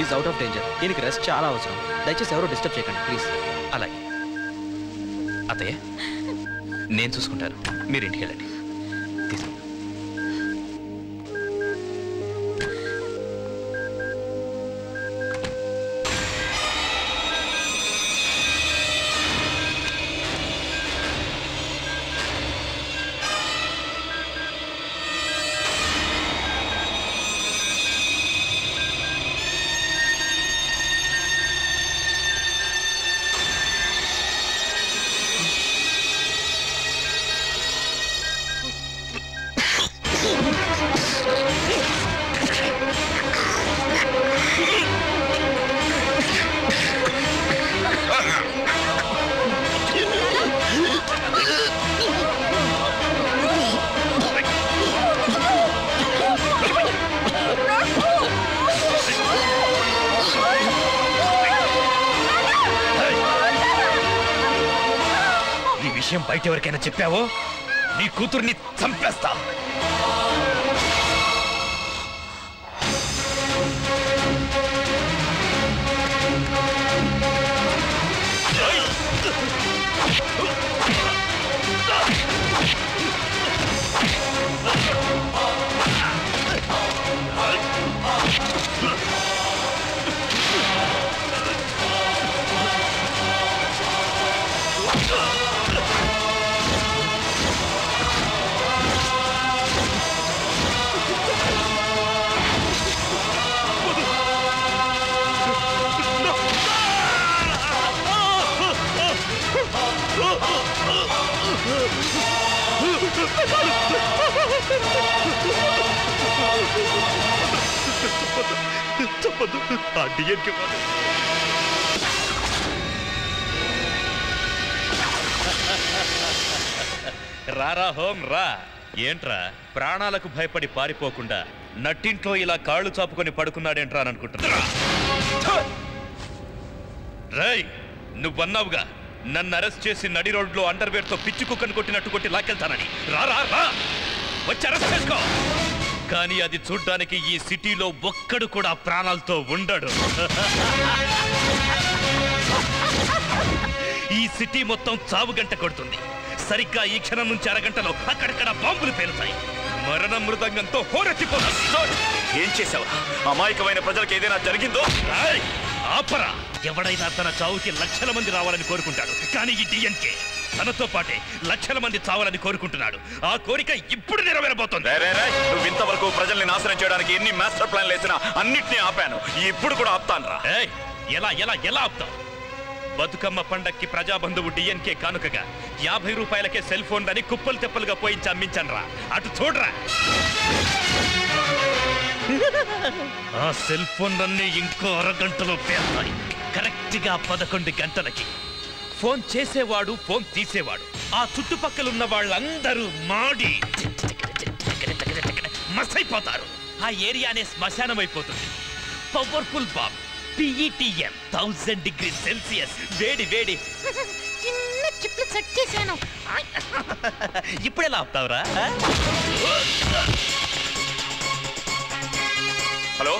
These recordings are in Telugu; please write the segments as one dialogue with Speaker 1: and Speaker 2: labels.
Speaker 1: Is out of danger. దీనికి రెస్ట్ చాలా అవసరం. దయచేసి ఎవరు డిస్టర్బ్ చేయకండి ప్లీజ్.
Speaker 2: అలాగే అత్తయ్య, నేను చూసుకుంటాను, మీరు ఇంటికి వెళ్ళండి. తీసుకో. విషయం బయట ఎవరికైనా చెప్పావో నీ కూతుర్ని చంపేస్తా. చెప్పదు ఆ డిఎన్కే రారా హోమ్ రా. ఏంట్రా ప్రాణాలకు భయపడి పారిపోకుండా నట్టింట్లో ఇలా కాళ్ళు చాపుకొని పడుకున్నాడేంట్రా అని అనుకుంటున్నా. రై, నువ్వన్నావుగా నన్ను అరెస్ట్ చేసి నడి రోడ్లో అండర్వేర్ తో పిచ్చి కుక్కను కొట్టినట్టు కొట్టి లాక్కెళ్తానని. రారా రా, వచ్చి అరెస్ట్ చేసుకో. కానీ అది చూడ్డానికి ఈ సిటీలో ఒక్కడు కూడా ప్రాణాలతో ఉండడు. ఈ సిటీ మొత్తం చావు గంట కొడుతుంది. సరిగ్గా ఈ క్షణం నుంచి అరగంటలో అక్కడక్కడ బాంబులు పేలుతాయి. మరణ మృదంగంతో హోరెత్తిపోతుంది.
Speaker 3: ఏం చేసావా? అమాయకమైన ప్రజలకు ఏదైనా జరిగిందో?
Speaker 2: ఆపరా. ఎవడైనా తన చావుకి లక్షల మంది రావాలని కోరుకుంటాడు, కానీ ఈ డిఎన్కే తనతో పాటే లక్షల మంది చావాలని కోరుకుంటున్నాడు. ఆ కోరిక ఇప్పుడు నెరవేరబోతుంది.
Speaker 3: నువ్వు ఇంతవరకు ప్రజల్ని నాశనం చేయడానికి ఎన్ని మాస్టర్ ప్లాన్లు వేసినా అన్నిటినీ ఆపాను. ఇప్పుడు కూడా ఆపుతాను రా.
Speaker 2: ఎలా ఎలా ఎలా ఆపుతావు? బతుకమ్మ పండక్కి ప్రజాబంధువు డిఎన్కే కానుకగా 50 రూపాయలకే సెల్ ఫోన్లని కుప్పలు తెప్పలుగా పోయించి అమ్మించాను రా. అటు చూడరా. ఆ సెల్ ఫోన్లన్నీ ఇంకో అరగంటలో పేరుతాయి. కరెక్ట్ గా 11 గంటలకి. ఫోన్ చేసేవాడు, ఫోన్ తీసేవాడు, ఆ చుట్టుపక్కలున్న వాళ్ళందరూ మాడి మసైపోతారు. ఆ ఏరియానే శ్మశానం అయిపోతుంది. Powerful bomb PETM 1000 degree Celsius వేడి వేడి.
Speaker 4: చిన్న చిప్లు సెట్ చేశాను.
Speaker 2: ఇప్పుడెలా ఆపుతావురా?
Speaker 3: హలో,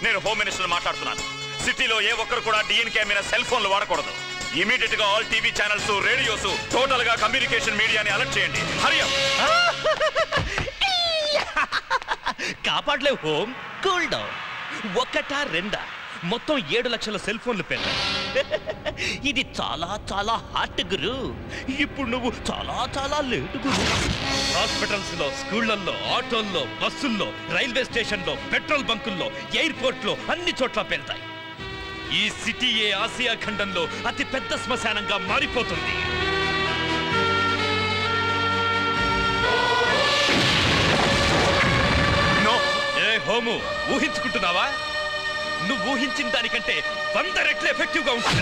Speaker 3: నేను హోమ్ మినిస్టర్ మాట్లాడుతున్నాను. సిటీలో ఏ ఒక్కరు కూడా డిఎన్కే మీద సెల్ ఫోన్లు వాడకూడదు. ఇమీడియట్ గా all TV channels, radios, total గా కమ్యూనికేషన్ మీడియాని అలర్ట్ చేయండి. హరియా.
Speaker 2: కాపాడలేవు హోమ్, కూల్ డౌన్. ఒకటా రెండా, మొత్తం 7 లక్షల సెల్ ఫోన్లు పెళ్ళాయి. ఇది చాలా చాలా హార్ట్ గురు. ఇప్పుడు నువ్వు చాలా చాలా లేటు గురు. హాస్పిటల్స్ లో, స్కూళ్లలో, ఆటోల్లో, బస్సుల్లో, రైల్వే స్టేషన్ లో, పెట్రోల్ బంకుల్లో, ఎయిర్పోర్ట్ లో అన్ని చోట్ల పెళ్తాయి. ఈ సిటీయే ఆసియా ఖండంలో అతి పెద్ద శ్మశానంగా మారిపోతుంది. ఏ హోము, ఊహించుకుంటున్నావా? నువ్వు ఊహించిన దానికంటే 100 రెట్లు ఎఫెక్టివ్ గా ఉంటుంది.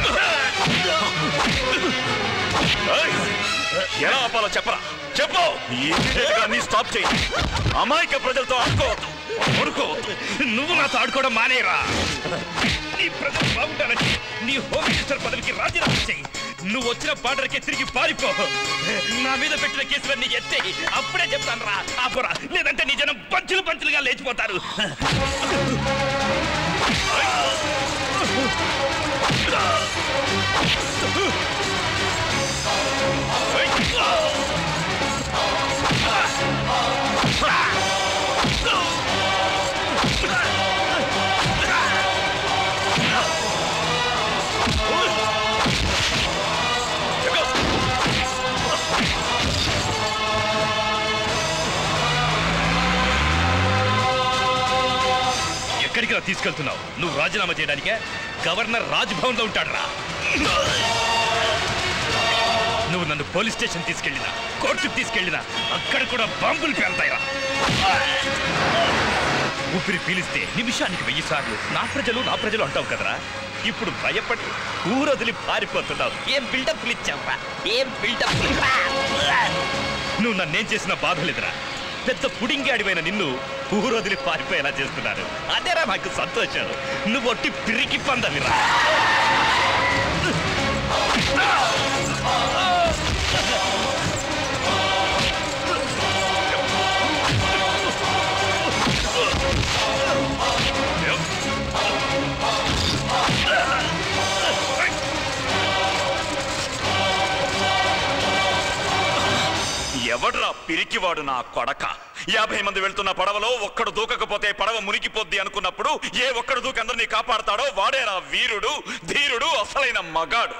Speaker 3: ఎలా ఆపాలో చెప్పరా? చెప్పు. నీ స్టాప్ చేయి. అమాయక ప్రజలతో ఆడుకోవద్దు.
Speaker 2: నువ్వు నాతో ఆడుకోవడం మానేరా. నీ ప్రజలు బాగుంటానంటే నీ హోమ్ మినిస్టర్ పదవికి రాజీనామా చేయి. నువ్వు వచ్చిన బార్డర్కే తిరిగి పారిపో. నా మీద పెట్టిన కేసులన్నీ ఎత్తే అప్పుడే చెప్తాను రా. ఆపురా, లేదంటే నీ జనం పంచులు పంచులుగా లేచిపోతారు. ఎక్కడికి తీసుకెళ్తున్నావు? నువ్వు రాజీనామా చేయడానికే? గవర్నర్ రాజ్భవన్ లో ఉంటాడు రా. నువ్వు నన్ను పోలీస్ స్టేషన్ తీసుకెళ్ళినా, కోర్టుకు తీసుకెళ్ళినా అక్కడ కూడా బాంబులు పేలుతాయిరా. ఊపిరి పీలిస్తే నిమిషానికి 1000 సార్లు నా ప్రజలు అంటావు కదరా. ఇప్పుడు భయపడి ఊరొదిలి పారిపోతున్నావు. ఏం బిల్డప్ ఇచ్చావురా, ఏం బిల్డప్. నువ్వు నన్నేం చేసినా బాధ లేదురా. పెద్ద పుడింగాడివైన నిన్ను ఊరొదిలి పారిపోయేలా చేస్తున్నారు. అదేరా నాకు సంతోషం. నువ్వు ఒట్టి పిరికి పందవిరా.
Speaker 3: ఎవడ్రా పిరికివాడు నా కొడక? 50 మంది వెళ్తున్న పడవలో ఒక్కడు దూకకపోతే పడవ మునిగిపోద్ది అనుకున్నప్పుడు ఏ ఒక్కడు దూకి అందరినీ కాపాడతాడో వాడేరా వీరుడు, ధీరుడు, అసలైన మగాడు.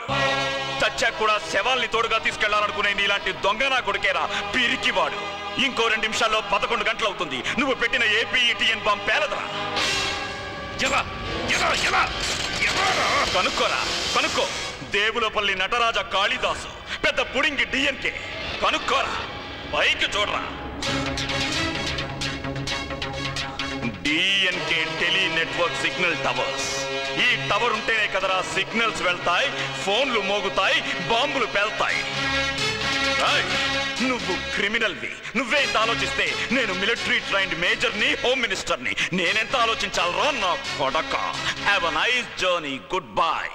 Speaker 3: చచ్చాక కూడా శవాల్ని తోడుగా తీసుకెళ్లాలనుకునే నీలాంటి దొంగ నా కొడుకేరా పిరికివాడు. ఇంకో 2 నిమిషాల్లో 11 గంటలు అవుతుంది. నువ్వు పెట్టిన ఏపీఈటీఎన్ బాంబ్ పేలదరా. కనుక్కో. దేవులపల్లి నటరాజ కాళిదాసు, పెద్ద పుడింగి డిఎన్కే. కనుక్కోరా, పైకి చూడరా. DNK tele network signal towers. ఈ టవర్ ఉంటేనే కదరా సిగ్నల్స్ వెళ్తాయి, ఫోన్లు మోగుతాయి, బాంబులు పేల్తాయి. నువ్వు క్రిమినల్వి. నువ్వేంత ఆలోచిస్తే నేను మిలిటరీ ట్రైన్డ్ మేజర్ని, హోమ్ మినిస్టర్ని. నేనెంత ఆలోచించాలరా నా కొడక. Have a nice journey. Good bye.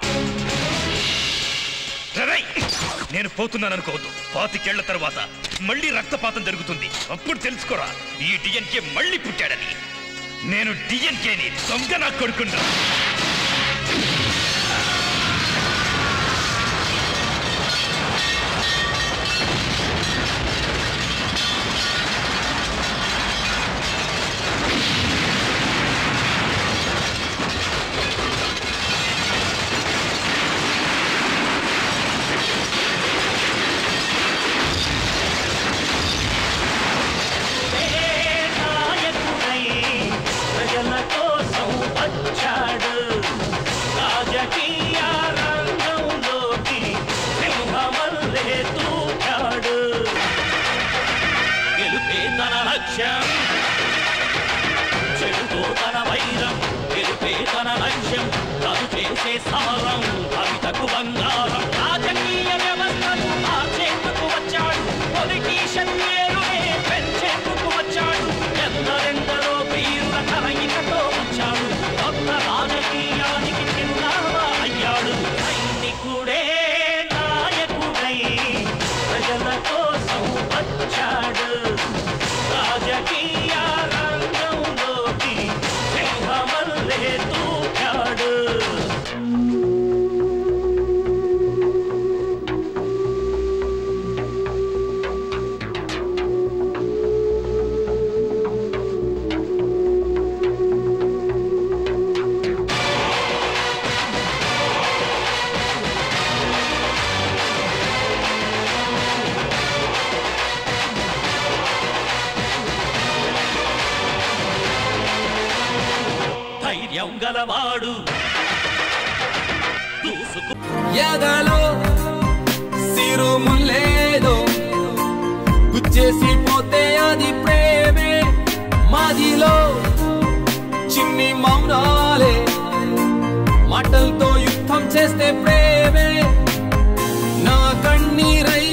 Speaker 2: నేను పోతున్నాను అనుకోవద్దు. 25 ఏళ్ల తర్వాత మళ్ళీ రక్తపాతం జరుగుతుంది. అప్పుడు తెలుసుకోరా ఈ డిఎన్కే మళ్ళీ పుట్టాడని. నేను డిఎన్కేని దొంగ నా కొడుకున్నా.
Speaker 5: చెడుతో తన వైరం, గెలుపే తన లక్ష్యం. తను చేసే సమరం కవితకు బంగారం. రాజకీయ వ్యవస్థను మార్చేందుకు వచ్చాడు. పొలిటీషియన్ పేరునే పెంచేందుకు వచ్చాడు. ఎందరెందరో వీరుల కలయికతో వచ్చాడు. కొత్త రాజకీయానికి చిరునామా అయ్యాడు. సైనికుడే నాయకుడై ప్రజల కోసం వచ్చాడు. రాజకీయ రంగంలోకి సింహమల్లే దూకాడు. ధైర్యం గలవాడు
Speaker 6: ఎదలో సిరుములేదో గుచ్చేసి పోతే అది ప్రేమే. మాదిలో చిన్ని మౌనాలే మాటలతో యుద్ధం చేస్తే ప్రేమే. నా కన్నీరై